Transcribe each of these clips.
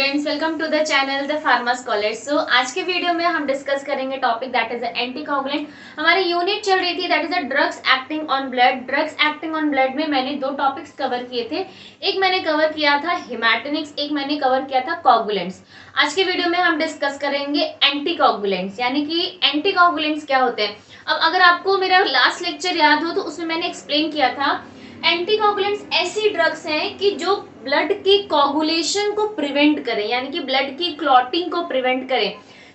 Students, welcome to the channel the pharmas college. So आज के video में हम डिस्कस करेंगे टॉपिक दैट इज एंटीकोगुलेंट। हमारी यूनिट चल रही थी that is drugs acting on blood. Drugs acting on blood में मैंने दो टॉपिक्स कवर किए थे। एक मैंने कवर किया था हेमाटोनिक्स, एक मैंने कवर किया था कोगुलेंट्स। आज के वीडियो में हम डिस्कस करेंगे एंटीकोगुलेंट्स, यानी कि एंटीकोगुलेंट्स क्या होते हैं। अब अगर आपको मेरा लास्ट लेक्चर याद हो तो उसमें मैंने एक्सप्लेन किया था एंटीकोगुलेंट्स ऐसी ड्रग्स हैं कि जो ब्लड की कोगुलेशन को प्रिवेंट करें, यानी कि ब्लड की क्लॉटिंग को प्रिवेंट करें।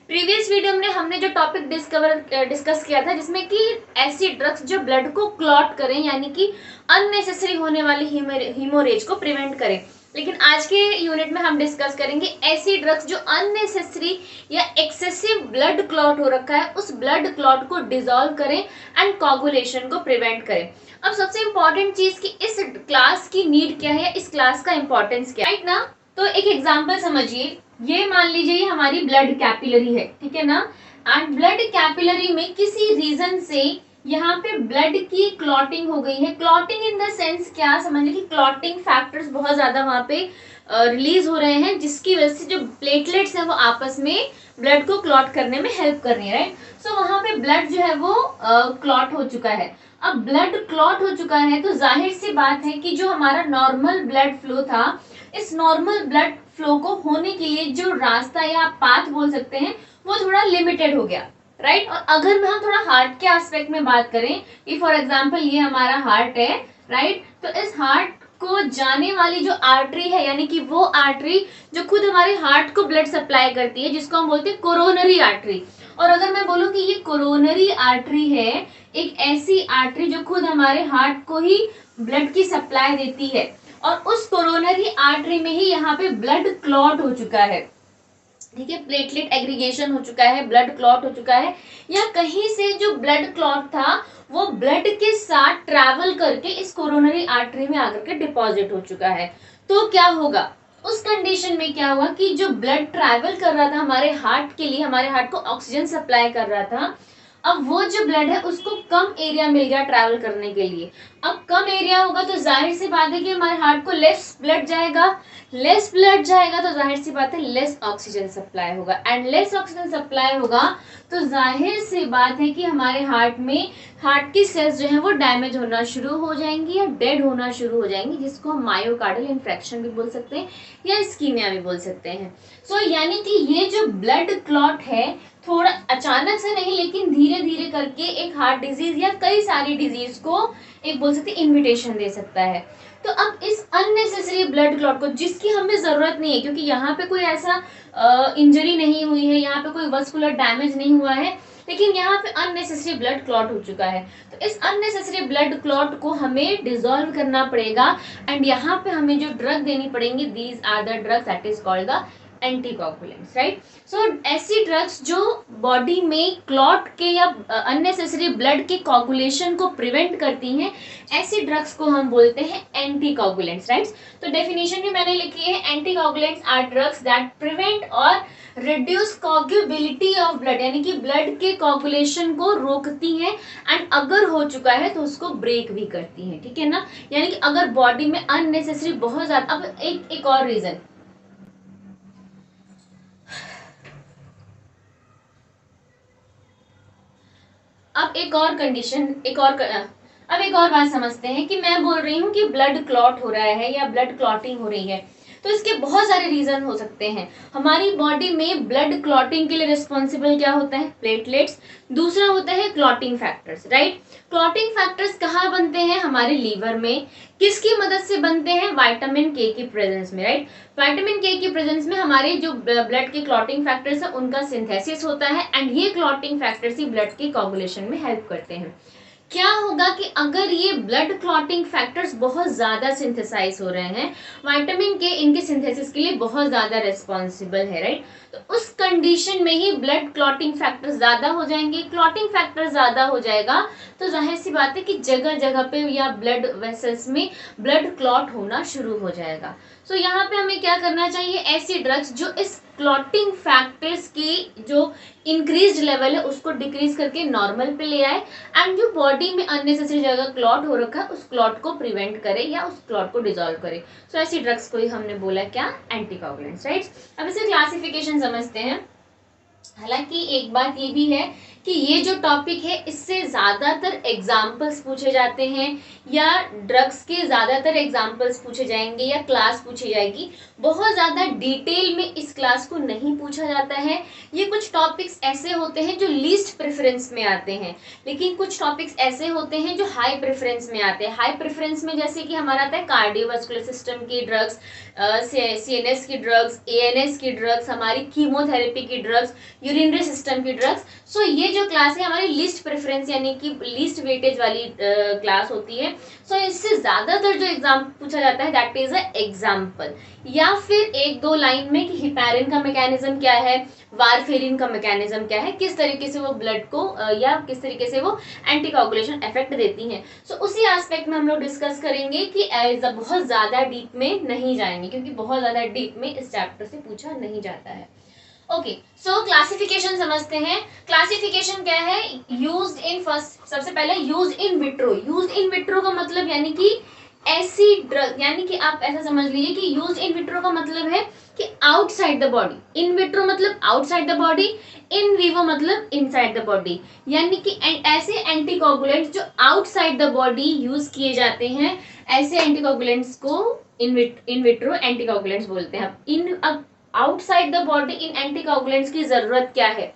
प्रीवियस वीडियो में हमने जो टॉपिक डिस्कस किया था जिसमें कि ऐसी ड्रग्स जो ब्लड को क्लॉट करें, यानी कि अननेसेसरी होने वाली हीमोरेज को प्रिवेंट करें। लेकिन आज के यूनिट में हम डिस्कस करेंगे ऐसी ड्रग्स जो अननेसेसरी या एक्सेसिव ब्लड क्लॉट हो रखा है उस ब्लड क्लॉट को डिसॉल्व करें एंड कोगुलेशन को प्रिवेंट करें। अब सबसे इंपॉर्टेंट चीज कि इस क्लास की नीड क्या है, इस क्लास का इंपॉर्टेंस क्या है, राइट ना। तो एक एग्जांपल समझिए, ये मान लीजिए ये हमारी ब्लड कैपिलरी है, ठीक है ना। एंड ब्लड कैपिलरी में किसी रीजन से यहाँ पे ब्लड की क्लॉटिंग हो गई है। क्लॉटिंग इन द सेंस क्या, समझिए कि क्लॉटिंग फैक्टर्स बहुत ज्यादा वहाँ पे रिलीज हो रहे हैं, जिसकी वजह से जो प्लेटलेट्स हैं वो आपस में ब्लड को क्लॉट करने में हेल्प कर रही है, राइट। सो वहाँ पे ब्लड जो है वो क्लॉट हो चुका है। अब ब्लड क्लॉट हो चुका है तो जाहिर सी बात है कि जो हमारा नॉर्मल ब्लड फ्लो था, इस नॉर्मल ब्लड फ्लो को होने के लिए जो रास्ता या आप पाथ बोल सकते हैं वो थोड़ा लिमिटेड हो गया, राइट। और अगर हम थोड़ा हार्ट के एस्पेक्ट में बात करें कि फॉर एग्जांपल ये हमारा हार्ट है, राइट। तो इस हार्ट को जाने वाली जो आर्टरी है, यानी कि वो आर्टरी जो खुद हमारे हार्ट को ब्लड सप्लाई करती है, जिसको हम बोलते हैं कोरोनरी आर्टरी। और अगर मैं बोलूं कि ये कोरोनरी आर्टरी है, एक ऐसी आर्टरी जो खुद हमारे हार्ट को ही ब्लड की सप्लाई देती है, और उस कोरोनरी आर्टरी में ही यहाँ पे ब्लड क्लॉट हो चुका है, ठीक है। प्लेटलेट एग्रीगेशन हो चुका है, ब्लड क्लॉट हो चुका है, या कहीं से जो ब्लड क्लॉट था वो ब्लड के साथ ट्रैवल करके इस कोरोनरी आर्टरी में आकर के डिपॉजिट हो चुका है। तो क्या होगा उस कंडीशन में, क्या हुआ कि जो ब्लड ट्रैवल कर रहा था हमारे हार्ट के लिए, हमारे हार्ट को ऑक्सीजन सप्लाई कर रहा था, अब वो जो ब्लड है उसको कम एरिया मिल गया ट्रैवल करने के लिए। अब कम एरिया होगा तो जाहिर सी बात है कि हमारे हार्ट को लेस ब्लड जाएगा, लेस ब्लड जाएगा तो जाहिर सी बात है लेस ऑक्सीजन सप्लाई होगा, एंड लेस ऑक्सीजन सप्लाई होगा तो जाहिर सी बात है कि हमारे हार्ट में हार्ट की सेल्स जो है वो डैमेज होना शुरू हो जाएंगी या डेड होना शुरू हो जाएंगी, जिसको हम मायोकार्डियल इन्फेक्शन भी बोल सकते हैं या इस्कीमिया भी बोल सकते हैं। सो यानी कि ये जो ब्लड क्लॉट है थोड़ा अचानक से नहीं लेकिन धीरे धीरे करके एक हार्ट डिजीज या कई सारी डिजीज को एक बोल सकते इन्विटेशन दे सकता है। तो अब इस अननेसेसरी ब्लड क्लॉट को, जिसकी हमें जरूरत नहीं है क्योंकि यहाँ पे कोई ऐसा इंजरी नहीं हुई है, यहाँ पे कोई वस्कुलर डैमेज नहीं हुआ है, लेकिन यहाँ पे अननेसेसरी ब्लड क्लॉट हो चुका है, तो इस अननेसेसरी ब्लड क्लॉट को हमें डिसॉल्व करना पड़ेगा। एंड यहाँ पे हमें जो ड्रग देनी पड़ेंगी, these are the drugs that is called the anticoagulants, right. So ऐसी ड्रग्स जो बॉडी में क्लॉट के या अननेसेसरी ब्लड के कोगुलेशन को प्रिवेंट करती हैं, ऐसी ड्रग्स को हम बोलते हैं एंटीकोगुलेंट्स, राइट। तो डेफिनेशन भी मैंने लिखी है, anticoagulants are drugs that prevent or reduce coagulability of blood, यानी कि ब्लड के कोगुलेशन को रोकती हैं, एंड अगर हो चुका है तो उसको ब्रेक भी करती हैं, ठीक है ना। यानी कि अगर बॉडी में अननेसेसरी बहुत ज्यादा, अब एक और रीजन, अब एक और कंडीशन, अब एक और बात समझते हैं कि मैं बोल रही हूँ कि ब्लड क्लॉट हो रहा है या ब्लड क्लॉटिंग हो रही है, तो इसके बहुत सारे रीजन हो सकते हैं। हमारी बॉडी में ब्लड क्लॉटिंग के लिए रिस्पॉन्सिबल क्या होता है, प्लेटलेट्स। दूसरा होता है clotting factors, right. Clotting factors कहाँ बनते हैं, हमारे लीवर में। किसकी मदद से बनते हैं, विटामिन के की प्रेजेंस में, राइट। विटामिन के की प्रेजेंस में हमारे जो ब्लड के क्लॉटिंग फैक्टर्स है उनका सिंथेसिस होता है, एंड ये क्लॉटिंग फैक्टर्स ही ब्लड के कोगुलेशन में हेल्प करते हैं। क्या होगा कि अगर ये ब्लड क्लॉटिंग फैक्टर्स बहुत ज्यादा सिंथेसाइज हो रहे हैं, विटामिन के इनके सिंथेसिस के लिए बहुत ज्यादा रिस्पॉन्सिबल है, राइट। तो उस कंडीशन में ही ब्लड क्लॉटिंग फैक्टर्स ज्यादा हो जाएंगे। क्लॉटिंग फैक्टर ज्यादा हो जाएगा तो जाहिर सी बात है कि जगह जगह पे या ब्लड वेसल्स में ब्लड क्लॉट होना शुरू हो जाएगा। सो यहाँ पे हमें क्या करना चाहिए, ऐसी ड्रग्स जो इस क्लॉटिंग फैक्टर्स की जो इंक्रीज लेवल है उसको डिक्रीज करके नॉर्मल पे ले आए, एंड जो बॉडी में अननेसेसरी जगह क्लॉट हो रखा है उस क्लॉट को प्रिवेंट करे या उस क्लॉट को डिसॉल्व करे। सो ऐसी ड्रग्स को ही हमने बोला क्या, एंटीकोगुलेंट्स, राइट। अब इसे क्लासिफिकेशन समझते हैं। हालांकि एक बात ये भी है कि ये जो टॉपिक है इससे ज़्यादातर एग्जाम्पल्स पूछे जाते हैं या ड्रग्स के ज़्यादातर एग्जाम्पल्स पूछे जाएंगे या क्लास पूछी जाएगी। बहुत ज़्यादा डिटेल में इस क्लास को नहीं पूछा जाता है। ये कुछ टॉपिक्स ऐसे होते हैं जो लीस्ट प्रेफरेंस में आते हैं, लेकिन कुछ टॉपिक्स ऐसे होते हैं जो हाई प्रेफरेंस में आते हैं। हाई प्रेफरेंस में जैसे कि हमारा आता है कार्डियोवास्कुलर सिस्टम की ड्रग्स, CNS की ड्रग्स, ANS की ड्रग्स, हमारी कीमोथेरेपी की ड्रग्स, यूरिनरी सिस्टम की ड्रग्स। सो ये जो क्लास है हमारी लीस्ट प्रेफरेंस यानी कि लीस्ट वेटेज वाली क्लास होती है। सो इससे ज़्यादातर जो एग्जाम पूछा जाता है दैट इज अ एग्जाम्पल, या फिर एक दो लाइन में कि हिपैरिन का मैकेनिज्म क्या है, वारफेरिन का मैकेनिज्म क्या है, किस तरीके से वो ब्लड को या किस तरीके से वो एंटीकोगुलेशन इफेक्ट देती हैं। सो उसी एस्पेक्ट में हम लोग डिस्कस करेंगे कि बहुत ज़्यादा डीप में नहीं जाएंगे, क्योंकि बहुत ज़्यादा डीप में इस चैप्टर से पूछा नहीं जाता है। ओके, सो क्लासिफिकेशन समझते हैं। क्लासिफिकेशन क्या है, यूज्ड इन फर्स्ट, सबसे पहले used in vitro. Used in vitro का मतलब यानी कि ऐसी ड्रग, यानी कि आप ऐसा समझ लीजिए कि यूज्ड इन विट्रो का मतलब है कि outside the body. In vitro मतलब outside the body, in vivo मतलब इनसाइड द बॉडी, यानी कि ऐसे एंटीकोगुलेंट्स जो आउटसाइड द बॉडी यूज किए जाते हैं, ऐसे एंटीकोगुलेंट्स को इन विट्रो एंटीकोगुलेंट्स बोलते हैं। अब outside the body in anticoagulants की जरूरत क्या है,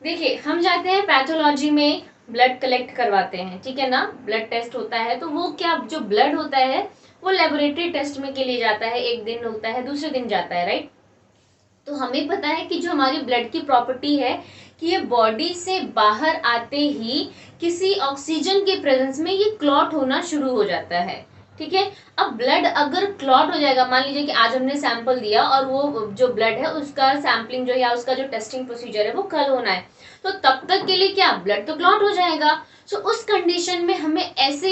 देखिए हम जाते हैं पैथोलॉजी में, ब्लड कलेक्ट करवाते हैं, ठीक है ना, ब्लड टेस्ट होता है, तो वो क्या, जो ब्लड होता है वो लेबोरेटरी टेस्ट में के लिए जाता है, एक दिन होता है, दूसरे दिन जाता है, राइट। तो हमें पता है कि जो हमारी ब्लड की प्रॉपर्टी है कि ये बॉडी से बाहर आते ही किसी ऑक्सीजन के प्रेजेंस में ये क्लॉट होना शुरू हो जाता है, ठीक है। अब ब्लड अगर क्लॉट हो जाएगा, मान लीजिए कि आज हमने सैंपल दिया और वो जो ब्लड है उसका सैम्पलिंग जो या उसका जो टेस्टिंग प्रोसीजर है वो कल होना है, तो तब तक के लिए क्या, ब्लड तो क्लॉट हो जाएगा। सो उस कंडीशन में हमें ऐसे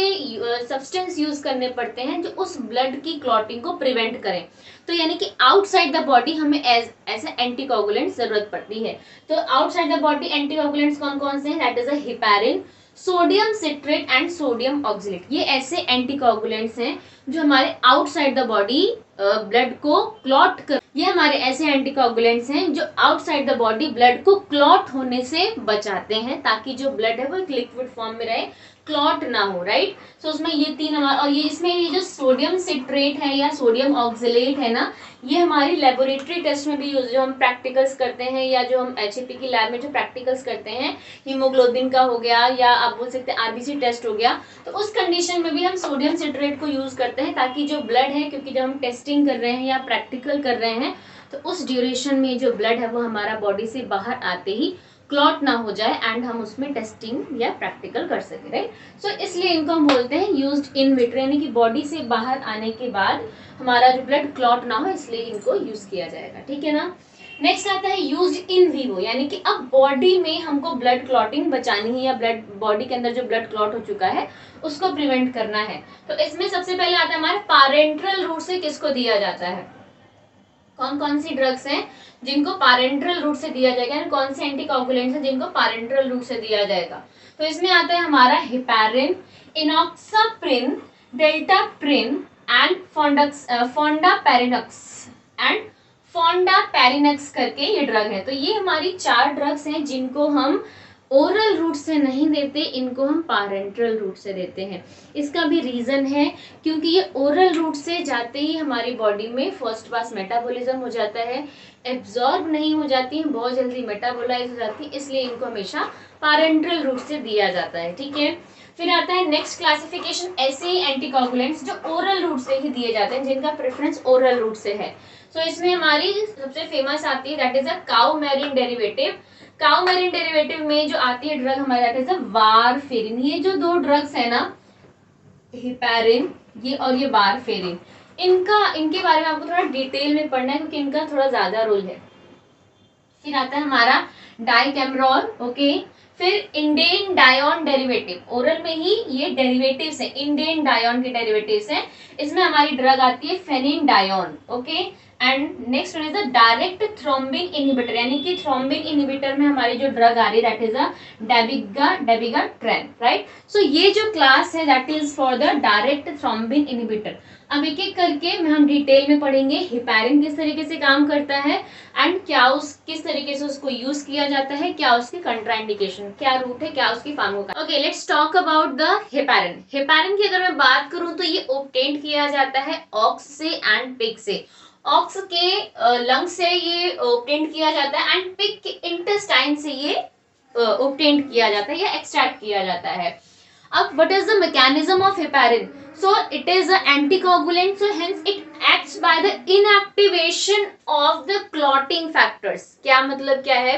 सब्सटेंस यूज करने पड़ते हैं जो उस ब्लड की क्लॉटिंग को प्रिवेंट करें। तो यानी कि आउटसाइड द बॉडी हमें ऐसे एंटीकोगुलेंट्स जरूरत पड़ती है। तो आउटसाइड द बॉडी एंटीकोगुलेंट्स कौन कौन से हैं, that is a heparin, sodium citrate and sodium oxalate. ये ऐसे एंटीकोगुलेंट्स हैं जो हमारे आउटसाइड द बॉडी ब्लड को क्लॉट कर, ये हमारे ऐसे एंटीकोगुलेंट्स हैं जो आउटसाइड द बॉडी ब्लड को क्लॉट होने से बचाते हैं, ताकि जो ब्लड है वो एक लिक्विड फॉर्म में रहे, क्लॉट ना हो, राइट। सो उसमें ये तीन हमारा, और ये इसमें ये जो सोडियम सिट्रेट है या सोडियम ऑक्सलेट है ना, ये हमारी लेबोरेटरी टेस्ट में भी यूज, जो हम प्रैक्टिकल्स करते हैं या जो हम HAP की लैब में जो प्रैक्टिकल्स करते हैं, हीमोग्लोबिन का हो गया या आप बोल सकते हैं RBC टेस्ट हो गया, तो उस कंडीशन में भी हम सोडियम सिट्रेट को यूज करते हैं, ताकि जो ब्लड है, क्योंकि जब हम टेस्टिंग कर रहे हैं या प्रैक्टिकल कर रहे हैं तो उस ड्यूरेशन में जो ब्लड है वो हमारा बॉडी से बाहर आते ही क्लॉट ना हो जाए एंड हम उसमें टेस्टिंग या प्रैक्टिकल कर सके, राइट। सो इसलिए इनको हम बोलते हैं यूज्ड इन विट्रो, यानी कि बॉडी से बाहर आने के बाद हमारा जो ब्लड क्लॉट ना हो, इसलिए इनको यूज किया जाएगा, ठीक है ना। नेक्स्ट आता है यूज्ड इन विवो, यानी कि अब बॉडी में हमको ब्लड क्लॉटिंग बचानी है या ब्लड बॉडी के अंदर जो ब्लड क्लॉट हो चुका है उसको प्रिवेंट करना है। तो इसमें सबसे पहले आता है हमारे पारेंट्रल रूट से किसको दिया जाता है, कौन कौन सी ड्रग्स हैं जिनको पारेंट्रल रूट से दिया जाएगा, यानी कौन से एंटीकोगुलेंट्स हैं जिनको पारेंट्रल रूट से दिया जाएगा। तो इसमें आता है हमारा हिपैरिन, इनॉक्साप्रिन, डेल्टाप्रिन एंड फोंडापेरिनक्स करके ये ड्रग है। तो ये हमारी 4 ड्रग्स हैं जिनको हम ओरल रूट से नहीं देते, इनको हम पारेंट्रल रूट से देते हैं। इसका भी रीज़न है क्योंकि ये ओरल रूट से जाते ही हमारी बॉडी में फर्स्ट पास मेटाबॉलिज्म हो जाता है, एब्जॉर्ब नहीं हो जाती हैं, बहुत जल्दी मेटाबोलाइज हो जाती है, इसलिए इनको हमेशा पारेंट्रल रूट से दिया जाता है, ठीक है। फिर आता है नेक्स्ट क्लासिफिकेशन, ऐसे एंटीकोगुलेंट्स जो ओरल रूट से ही दिए जाते हैं, जिनका प्रेफरेंस ओरल रूट से है। सो इसमें हमारी सबसे फेमस आती है that is a coumarin derivative. Coumarin derivative में जो आती है ड्रग हमारे दैट इज अ वारफेरिन। ये जो 2 ड्रग्स है ना, हिपैरिन ये और ये वारफेरिन, इनके बारे में आपको थोड़ा डिटेल में पढ़ना है क्योंकि इनका थोड़ा ज्यादा रोल है। फिर आता है हमारा डाइकैमरॉल, ओके। फिर इंडेन डायोन डेरिवेटिव, ओरल में ही ये डेरिवेटिव्स है, इंडेन डायोन के डेरिवेटिव्स हैं, इसमें हमारी ड्रग आती है phenindione, okay. And next one is the direct thrombin inhibitor, यानी कि थ्रोम्बिन इनहिबिटर में हमारी जो ड्रग आ रही है that is a डेबिगाट्रेन, right. So ये जो क्लास है that is for the direct thrombin inhibitor. अब एक एक करके हम डिटेल में पढ़ेंगे हेपारिन किस तरीके से काम करता है एंड क्या उस किस तरीके से उसको यूज किया जाता है, क्या उसकी कंट्राइंडिकेशन, क्या रूट है, क्या उसकी फार्मोका। Okay, let's talk about the heparin. Heparin की अगर मैं बात करूं तो ये ऑब्टेन किया जाता है ऑक्स से एंड पिग से। ऑक्स के लंग से ये ऑब्टेन किया जाता है एंड पिग के इंटेस्टाइन से ये ऑब्टेन किया जाता है या एक्सट्रैक्ट किया जाता है। अब what is the mechanism of heparin? So it is an anticoagulant, so hence it acts by the inactivation of the clotting factors. क्या मतलब क्या है,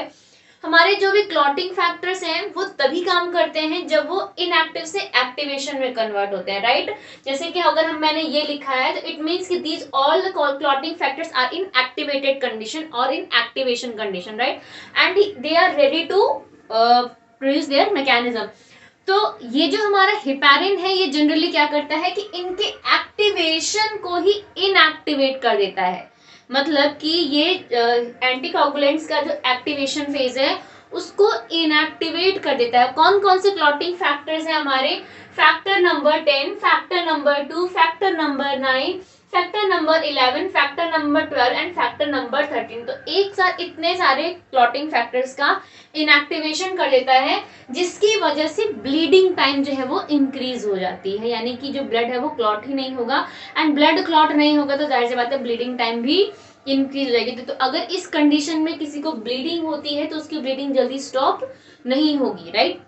हमारे जो भी क्लॉटिंग फैक्टर्स हैं वो तभी काम करते हैं जब वो इनएक्टिव से एक्टिवेशन में कन्वर्ट होते हैं, राइट। जैसे कि अगर मैंने ये लिखा है तो इट मीन्स कि these all the clotting factors are in activated condition और in activation condition, right, and they are ready to produce their mechanism. तो ये जो हमारा हेपारिन है ये जनरली क्या करता है कि इनके एक्टिवेशन को ही इनएक्टिवेट कर देता है, मतलब कि ये एंटीकोगुलेंट्स का जो एक्टिवेशन फेज है उसको इनएक्टिवेट कर देता है। कौन कौन से क्लॉटिंग फैक्टर्स हैं हमारे, factor number 10, factor number 2, factor number 9, factor number 11, factor number 12 and factor number 13। तो एक साथ इतने सारे क्लॉटिंग फैक्टर्स का इनएक्टिवेशन कर देता है जिसकी वजह से ब्लीडिंग टाइम जो है वो इंक्रीज हो जाती है, यानी कि जो ब्लड है वो क्लॉट ही नहीं होगा एंड ब्लड क्लॉट नहीं होगा तो जाहिर सी बात है ब्लीडिंग टाइम भी इंक्रीज हो जाएगी। तो अगर इस कंडीशन में किसी को ब्लीडिंग होती है तो उसकी ब्लीडिंग जल्दी स्टॉप नहीं होगी, राइट।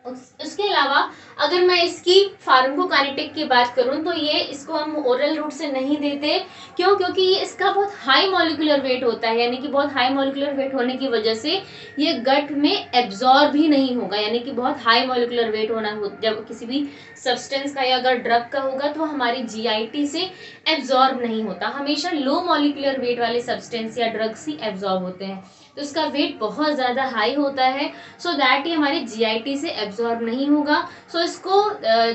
उसके अलावा अगर मैं इसकी फार्माकोकाइनेटिक की बात करूं तो ये इसको हम ओरल रूट से नहीं देते, क्यों, क्योंकि ये इसका बहुत हाई मॉलिक्यूलर वेट होता है, यानी कि बहुत हाई मॉलिक्यूलर वेट होने की वजह से ये गट में एब्जॉर्ब ही नहीं होगा, यानी कि बहुत हाई मॉलिक्यूलर वेट होना जब किसी भी सब्सटेंस का या अगर ड्रग का होगा तो हमारी जीआईटी से एब्जॉर्ब नहीं होता। हमेशा लो मॉलिक्यूलर वेट वाले सब्सटेंस या ड्रग्स ही एब्जॉर्ब होते हैं, तो इसका वेट बहुत ज़्यादा हाई होता है, सो दैट ये हमारी जीआईटी से एब्जॉर्ब नहीं होगा। सो इसको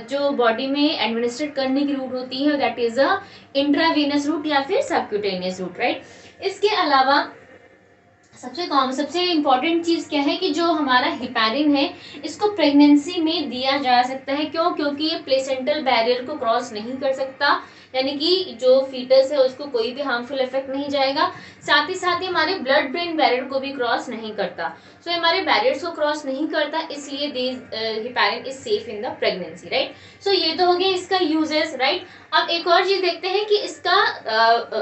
जो बॉडी में एडमिनिस्ट्रेट करने की रूट होती है that is a intravenous route या फिर सबक्यूटेनियस रूट, राइट। इसके अलावा सबसे इंपॉर्टेंट चीज़ क्या है कि जो हमारा हेपारिन है इसको प्रेगनेंसी में दिया जा सकता है, क्यों, क्योंकि ये प्लेसेंटल बैरियर को क्रॉस नहीं कर सकता, यानी कि जो फीटस है उसको कोई भी हार्मफुल इफेक्ट नहीं जाएगा, साथ ही हमारे ब्लड ब्रेन बैरियर को भी क्रॉस नहीं करता। सो हमारे बैरियर्स को क्रॉस नहीं करता, इसलिए heparin is safe in the pregnancy, right. So ये तो हो गया इसका यूजेस, राइट। अब एक और चीज देखते हैं कि इसका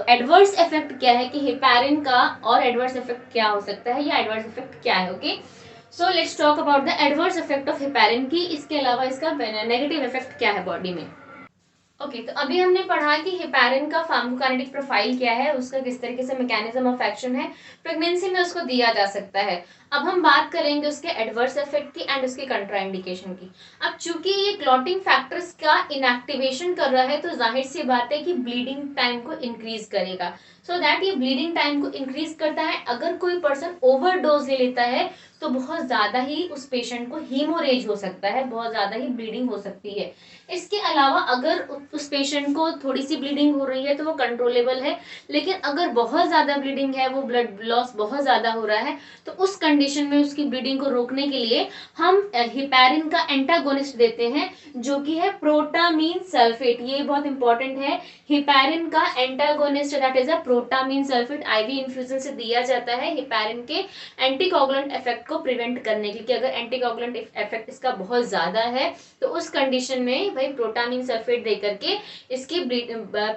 एडवर्स इफेक्ट क्या है, कि हेपारिन का और एडवर्स इफेक्ट क्या हो सकता है या एडवर्स इफेक्ट क्या है, okay. So let's talk about the adverse effect of heparin की, इसके अलावा इसका नेगेटिव इफेक्ट क्या है बॉडी में। ओके तो अभी हमने पढ़ा कि हेपारिन का फार्माकोकाइनेटिक प्रोफाइल क्या है, उसका किस तरीके से मैकेनिज्म ऑफ एक्शन है, प्रेगनेंसी में उसको दिया जा सकता है। अब हम बात करेंगे उसके एडवर्स इफेक्ट की एंड उसके कंट्राइंडिकेशन की। अब चूंकि ये क्लॉटिंग फैक्टर्स का इनएक्टिवेशन कर रहा है तो जाहिर सी बात है कि ब्लीडिंग टाइम को इंक्रीज करेगा, सो दैट ये ब्लीडिंग टाइम को इंक्रीज करता है। अगर कोई पर्सन ओवरडोज ले लेता है तो बहुत ज़्यादा ही उस पेशेंट को हीमोरेज हो सकता है, बहुत ज़्यादा ही ब्लीडिंग हो सकती है। इसके अलावा अगर उस पेशेंट को थोड़ी सी ब्लीडिंग हो रही है तो वो कंट्रोलेबल है, लेकिन अगर बहुत ज़्यादा ब्लीडिंग है, वो ब्लड लॉस बहुत ज़्यादा हो रहा है, तो उस कंडीशन में उसकी ब्लीडिंग को रोकने के लिए हम हेपारिन का एंटागोनिस्ट देते हैं जो कि है प्रोटामीन सल्फेट। ये बहुत इंपॉर्टेंट है, हेपारिन का antagonist that is a protamine sulphate IV infusion से दिया जाता है हेपारिन के एंटीकोगुलेंट इफेक्ट को प्रिवेंट करने के लिए, कि अगर एंटीकोगुलेंट इफेक्ट इसका बहुत ज़्यादा है तो उस कंडीशन में भाई प्रोटामीन सल्फेट दे करके इसकी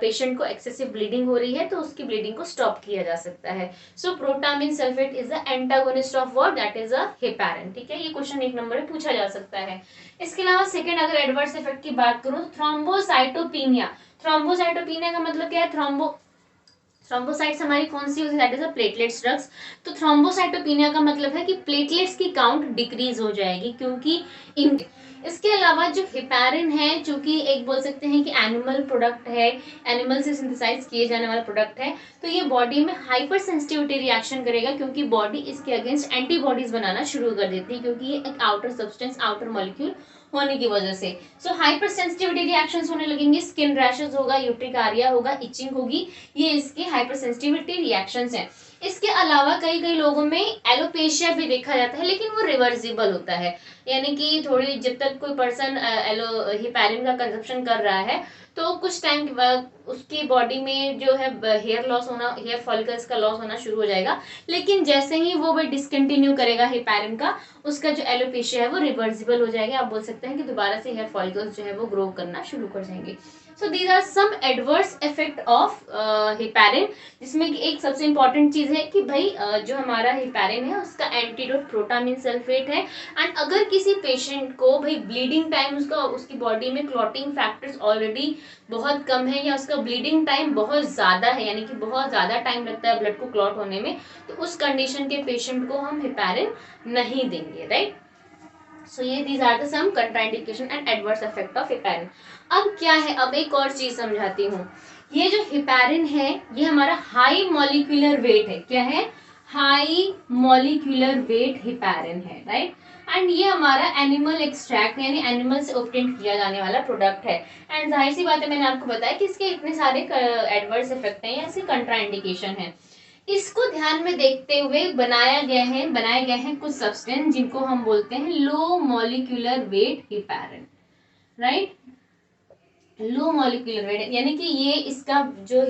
पेशेंट को एक्सेसिव ब्लीडिंग हो रही है तो उसकी ब्लीडिंग को स्टॉप किया जा सकता है। So protamine sulphate is the antagonist of what, that is a heparin, ठीक है। ये क्वेश्चन 1 नंबर में पूछा जा सकता है। इसके अलावा सेकंड अगर एडवर्स इफेक्ट की बात करूं, थ्रोम्बोसाइटोपिनिया। थ्रोम्बोसाइटोपिनिया का मतलब क्या है, थ्रोम्बोसाइट्स हमारी कौन सी होती है, that is a platelets drugs. तो थ्रोम्बोसाइटोपिनिया का मतलब है कि प्लेटलेट्स की काउंट डिक्रीज हो जाएगी, क्योंकि इन इसके अलावा जो हिपैरिन है, चूंकि एक बोल सकते हैं कि एनिमल प्रोडक्ट है, एनिमल से सिंथेसाइज किए जाने वाला प्रोडक्ट है, तो ये बॉडी में हाइपर सेंसिटिविटी रिएक्शन करेगा, क्योंकि बॉडी इसके अगेंस्ट एंटीबॉडीज बनाना शुरू कर देती है, क्योंकि ये एक आउटर सब्सटेंस, आउटर मॉलिक्यूल होने की वजह से। सो हाइपर सेंसिटिविटी रिएक्शंस होने लगेंगे, स्किन रैशेस होगा, यूट्रिकारिया होगा, इचिंग होगी, ये इसके हाइपर सेंसिटिविटी रिएक्शंस हैं। इसके अलावा कई कई लोगों में एलोपेशिया भी देखा जाता है, लेकिन वो रिवर्सिबल होता है, यानी कि थोड़ी जब तक कोई पर्सन हिपैरिन का कंजप्शन कर रहा है तो कुछ टाइम के बाद उसकी बॉडी में जो है हेयर लॉस होना, हेयर फॉलिकल्स का लॉस होना शुरू हो जाएगा, लेकिन जैसे ही वो डिसकंटिन्यू करेगा हिपैरिन का, उसका जो एलोपेशिया है वो रिवर्सिबल हो जाएगा। आप बोल सकते हैं कि दोबारा से हेयर फॉलिकल्स जो है वो ग्रो करना शुरू कर जाएंगे। So these are some adverse effect of heparin, जिसमें कि एक सबसे इंपॉर्टेंट चीज है कि भाई जो हमारा हिपैरिन है उसका एंटीडोट प्रोटामिन सल्फेट है। एंड अगर किसी पेशेंट को भाई ब्लीडिंग टाइम, उसकी बॉडी में क्लॉटिंग फैक्टर्स ऑलरेडी बहुत कम है, या उसका ब्लीडिंग टाइम बहुत ज़्यादा है, यानी कि बहुत ज़्यादा टाइम लगता है ब्लड को क्लॉट होने में, तो उस कंडीशन के पेशेंट को हम हिपैरिन नहीं देंगे, राइट। सो ये these are the some contraindication and adverse effect of heparin. अब क्या है, अब एक और चीज समझाती हूँ। ये जो हिपैरिन है ये हमारा हाई मॉलिक्यूलर वेट है, क्या है, हाई मॉलिक्यूलर वेट हिपैरिन है, राइट। एंड ये हमारा एनिमल एक्सट्रैक्ट यानी एनिमल से ऑब्टेन किया जाने वाला प्रोडक्ट है। एंड जाहिर सी बात है, मैंने आपको बताया कि इसके इतने सारे एडवर्स इफेक्ट हैं या इसके कंट्राइंडिकेशन है। इसको ध्यान में देखते हुए बनाए गए हैं कुछ सब्सटेंस जिनको हम बोलते हैं low molecular weight heparin, right. Low molecular weight यानी कि ये इसका जो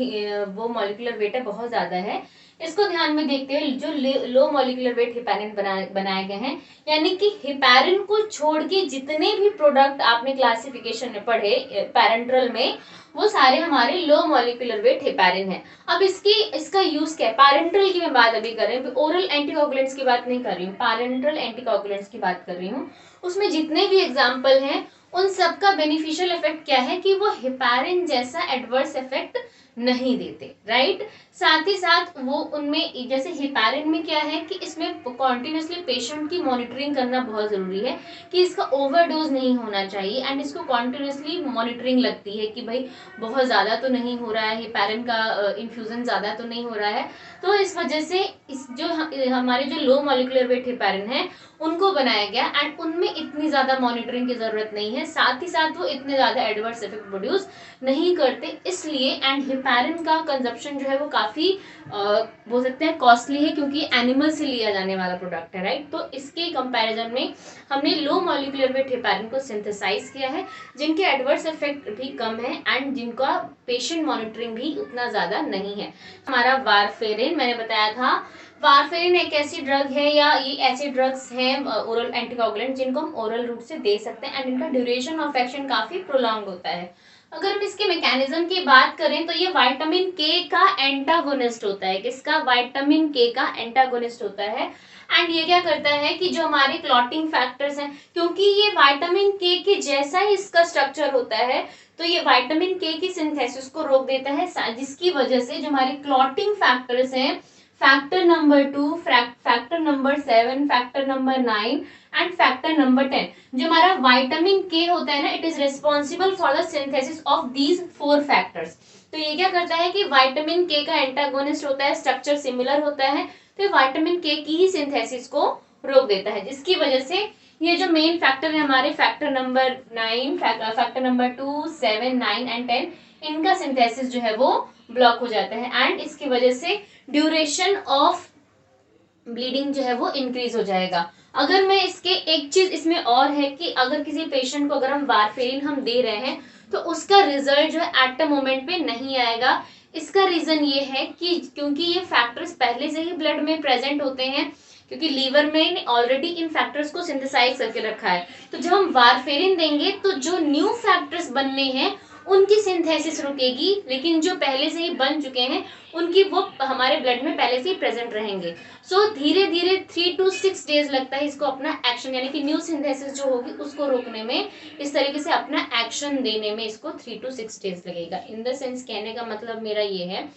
वो मॉलिक्यूलर वेट है बहुत ज्यादा है। इसको ध्यान में देखते हुए जो लो मॉलिक्यूलर वेट हिपैरिन बनाए गए हैं, यानी कि हिपैरिन को छोड़ के जितने भी प्रोडक्ट आपने क्लासिफिकेशन में पढ़े पैरेंट्रल में, वो सारे हमारे लो मॉलिक्यूलर वेट हिपैरिन है। अब इसका यूज क्या है, पैरेंट्रल की मैं बात अभी कर रही हूँ, ओरल एंटीकोगुलेंट्स की बात नहीं कर रही हूँ, पैरेंट्रल एंटीकोगुलेंट्स की बात कर रही हूँ। उसमें जितने भी एग्जाम्पल हैं उन सबका बेनिफिशियल इफेक्ट क्या है कि वो हिपैरिन जैसा एडवर्स इफेक्ट नहीं देते, राइट। साथ ही साथ वो उनमें जैसे हिपैरिन में क्या है कि इसमें कॉन्टिन्यूसली पेशेंट की मॉनिटरिंग करना बहुत जरूरी है, कि इसका ओवरडोज नहीं होना चाहिए, एंड इसको कॉन्टिन्यूसली मॉनिटरिंग लगती है कि भाई बहुत ज़्यादा तो नहीं हो रहा है, हिपैरिन का इन्फ्यूजन ज़्यादा तो नहीं हो रहा है। तो इस वजह से इस जो हमारे जो लो मॉलिक्यूलर वेट हिपैरिन है उनको बनाया गया, एंड उनमें इतनी ज़्यादा मॉनिटरिंग की ज़रूरत नहीं है, साथ ही साथ वो इतने ज़्यादा एडवर्स इफेक्ट प्रोड्यूस नहीं करते इसलिए। एंड हिपैरिन का कंजप्शन जो है वो काफ़ी बोल सकते हैं कॉस्टली है, क्योंकि एनिमल से लिया जाने वाला प्रोडक्ट है, राइट। तो इसके कंपैरिजन में हमने लो मॉलिक्यूलर वेट हिपैरिन को सिंथेसाइज किया है, जिनके एडवर्स इफेक्ट भी कम है एंड जिनका पेशेंट मॉनिटरिंग भी उतना ज़्यादा नहीं है। हमारा वारफेरिन मैंने बताया था, वारफेरिन एक ऐसी ड्रग है या ये ऐसे ड्रग्स हैं ओरल एंटीकोगुलेंट जिनको हम ओरल रूट से दे सकते हैं, एंड इनका ड्यूरेशन ऑफ एक्शन काफ़ी प्रोलॉन्ग होता है। अगर हम इसके मैकेनिज्म की बात करें तो ये विटामिन के का एंटागोनिस्ट होता है, किसका, विटामिन के का एंटागोनिस्ट होता है। एंड ये क्या करता है कि जो हमारे क्लॉटिंग फैक्टर्स हैं, क्योंकि ये विटामिन के जैसा ही इसका स्ट्रक्चर होता है, तो ये विटामिन के की सिंथेसिस को रोक देता है, जिसकी वजह से जो हमारे क्लॉटिंग फैक्टर्स हैं, factor number 2, factor number 7, factor number 9 and factor number 10, जो हमारा विटामिन के होता है ना, it is responsible for the synthesis of these 4 factors. तो ये क्या करता है कि विटामिन के का एंटागोनिस्ट होता है, स्ट्रक्चर सिमिलर होता है, तो विटामिन के की ही सिंथेसिस को रोक देता है, जिसकी वजह से ये जो मेन फैक्टर है हमारे factor number 9, factor number 2, 7, 9 and 10, इनका सिंथेसिस जो है वो ब्लॉक हो जाता है, एंड इसकी वजह से ड्यूरेशन ऑफ ब्लीडिंग जो है वो इंक्रीज हो जाएगा। अगर मैं इसके एक चीज इसमें और है कि अगर किसी पेशेंट को अगर हम वारफेरिन हम दे रहे हैं तो उसका रिजल्ट जो है एट द मोमेंट पे नहीं आएगा। इसका रीजन ये है कि क्योंकि ये फैक्टर्स पहले से ही ब्लड में प्रेजेंट होते हैं, क्योंकि लीवर में ऑलरेडी इन फैक्टर्स को सिंथेसाइज करके रखा है। तो जब हम वारफेरिन देंगे तो जो न्यू फैक्टर्स बनने हैं उनकी सिंथेसिस रुकेगी, लेकिन जो पहले से ही बन चुके हैं उनकी वो हमारे ब्लड में पहले से ही प्रेजेंट रहेंगे। सो धीरे धीरे 3 to 6 डेज लगता है इसको अपना एक्शन, यानी कि न्यू सिंथेसिस जो होगी उसको रोकने में, इस तरीके से अपना एक्शन देने में इसको 3 to 6 डेज लगेगा। इन द सेंस कहने का मतलब मेरा ये है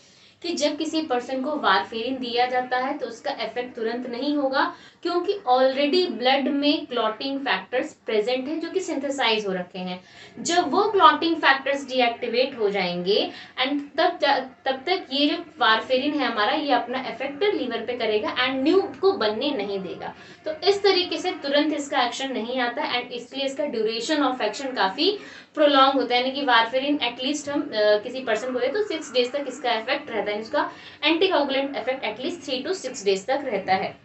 कि जब किसी पर्सन को वारफेरिन दिया जाता है तो उसका इफेक्ट तुरंत नहीं होगा, क्योंकि ऑलरेडी ब्लड में क्लॉटिंग फैक्टर्स प्रेजेंट हैं जो कि सिंथेसाइज हो रखे हैं। जब वो क्लॉटिंग फैक्टर्स डीएक्टिवेट हो जाएंगे एंड तब तक ये जो वारफेरिन है हमारा, ये अपना इफेक्ट लीवर पे करेगा एंड न्यू को बनने नहीं देगा। तो इस तरीके से तुरंत इसका एक्शन नहीं आता एंड इसलिए इसका ड्यूरेशन ऑफ एक्शन काफी प्रोलॉन्ग होता है, यानी कि वारफेरिन एटलीस्ट हम किसी पर्सन को दे तो 6 डेज तक इसका इफेक्ट रहता है, इसका anticoagulant effect at least 3 to 6 days तक रहता है।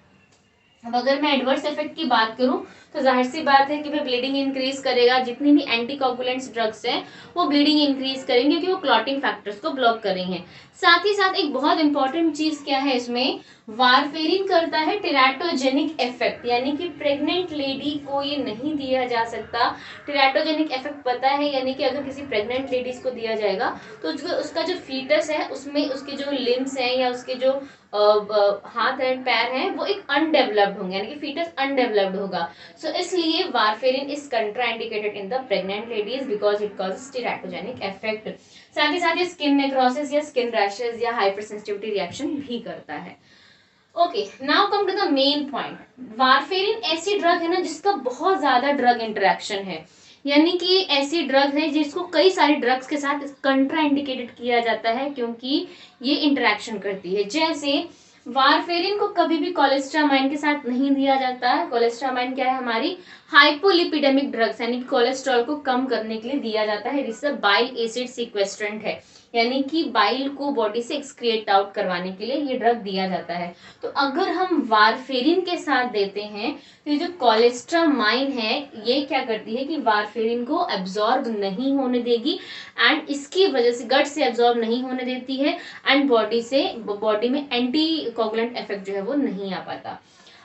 अब अगर मैं एडवर्स इफेक्ट की बात करूं तो जाहिर सी बात है कि वह ब्लीडिंग इंक्रीज करेगा। जितनी भी एंटीकोगुलेंट्स ड्रग्स हैं वो ब्लीडिंग इंक्रीज करेंगे क्योंकि वो क्लॉटिंग फैक्टर्स को ब्लॉक कर रही हैं। साथ ही साथ एक बहुत इंपॉर्टेंट चीज क्या है इसमें, वारफेरिन करता है टेराटोजेनिक इफेक्ट, यानी कि प्रेग्नेंट लेडी को ये नहीं दिया जा सकता। टेराटोजेनिक इफेक्ट पता है, यानी कि अगर किसी प्रेग्नेंट लेडीज को दिया जाएगा तो उसका जो फीटस है उसमें उसके जो लिम्स हैं या उसके जो हाथ एंड पैर हैं वो एक अनडेवलप्ड होंगे, यानी कि फीटस अनडेवलप्ड होगा। सो इसलिए warfarin is contraindicated in the pregnant ladies because it causes teratogenic effect. साथ ही साथ ये स्किन नेक्रोसिस या स्किन रैशेस या हाइपर सेंसिटिविटी रिएक्शन भी करता है। Okay, now come to the main point. Warfarin ऐसी ड्रग है ना जिसका बहुत ज्यादा ड्रग इंटरेक्शन है, यानी कि ऐसी ड्रग है जिसको कई सारी ड्रग्स के साथ कंट्राइंडिकेटेड किया जाता है क्योंकि ये इंटरेक्शन करती है। जैसे वारफेरिन को कभी भी कोलेस्ट्रामाइन के साथ नहीं दिया जाता है। कोलेस्ट्रामाइन क्या है, हमारी हाइपोलिपिडेमिक ड्रग्स, यानी कि कोलेस्ट्रॉल को कम करने के लिए दिया जाता है। दिस बाइल एसिड सीक्वेस्ट्रेंट है, यानी कि बाइल को बॉडी से एक्सक्रिएट आउट करवाने के लिए ये ड्रग दिया जाता है। तो अगर हम वारफेरिन के साथ देते हैं तो ये जो कोलेस्ट्रामाइन है ये क्या करती है कि वारफेरिन को एब्जॉर्ब नहीं होने देगी एंड इसकी वजह से गट से एब्जॉर्ब नहीं होने देती है एंड बॉडी में एंटी कोगुलेंट इफेक्ट जो है वो नहीं आ पाता।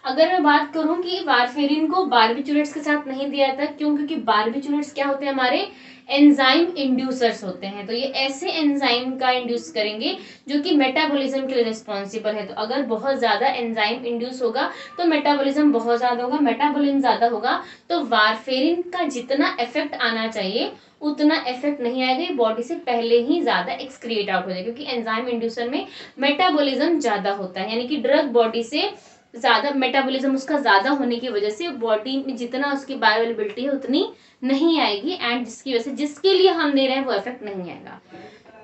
अगर मैं बात करूं कि वारफेरिन को बारबिचुरेट्स के साथ नहीं दिया जाता, क्यों? क्योंकि बारबिचुरेट्स क्या होते हैं, हमारे एंजाइम इंड्यूसर्स होते हैं। तो ये ऐसे एंजाइम का इंड्यूस करेंगे जो कि मेटाबॉलिज्म के लिए रिस्पॉन्सिबल है। तो अगर बहुत ज्यादा एंजाइम इंड्यूस होगा तो मेटाबॉलिज्म बहुत ज्यादा होगा, मेटाबॉलिज्म ज्यादा होगा तो वारफेरिन का जितना इफेक्ट आना चाहिए उतना इफेक्ट नहीं आएगा, बॉडी से पहले ही ज्यादा एक्सक्रिएट आउट हो जाएगा, क्योंकि एंजाइम इंड्यूसर में मेटाबॉलिज्म ज्यादा होता है, यानी कि ड्रग बॉडी से ज्यादा मेटाबॉलिज्म उसका ज्यादा होने की वजह से बॉडी में जितना उसकी बायोअवेलेबिलिटी है उतनी नहीं आएगी एंड जिसकी वजह से जिसके लिए हम दे रहे हैं वो इफेक्ट नहीं आएगा।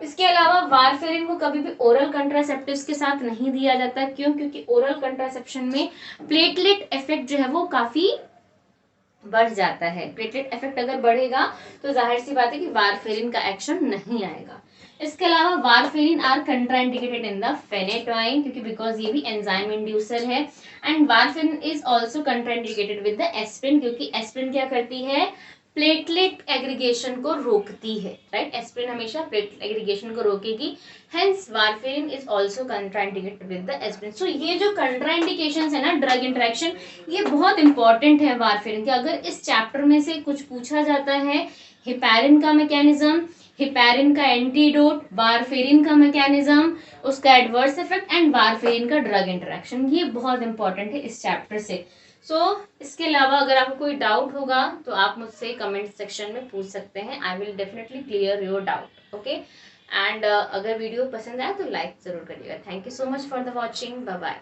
इसके अलावा वारफेरिन को कभी भी ओरल कंट्रासेप्टिव्स के साथ नहीं दिया जाता। क्यों? क्योंकि ओरल कंट्रासेप्शन में प्लेटलेट इफेक्ट जो है वो काफी बढ़ जाता है। प्लेटलेट इफेक्ट अगर बढ़ेगा तो जाहिर सी बात है कि वारफेरिन का एक्शन नहीं आएगा। इसके अलावा warfarin are contraindicated in the phenytoin, क्योंकि बिकॉज ये भी एंजाइम इंड्यूसर है and warfarin is also contraindicated with the aspirin, क्योंकि एस्पिरिन क्या करती है, प्लेटलेट एग्रीगेशन को रोकती है, राइट। एस्पिरिन हमेशा प्लेटलेट एग्रीगेशन को रोकेगी, hence warfarin is also contraindicated with the aspirin. So ये जो कंट्राइंडिकेशंस है ना ड्रग इंटरेक्शन, ये बहुत इंपॉर्टेंट है वारफेरिन के। अगर इस चैप्टर में से कुछ पूछा जाता है, हेपेरिन का मैकेनिज्म, हेपेरिन का एंटीडोट, वारफेरिन का मैकेनिज्म, उसका एडवर्स इफेक्ट एंड वारफेरिन का ड्रग इंटरेक्शन, ये बहुत इंपॉर्टेंट है इस चैप्टर से। इसके अलावा अगर आपको कोई डाउट होगा तो आप मुझसे कमेंट सेक्शन में पूछ सकते हैं। I will definitely clear your doubt, okay. And अगर वीडियो पसंद आए तो लाइक जरूर करिएगा। Thank you so much for the watching, bye bye.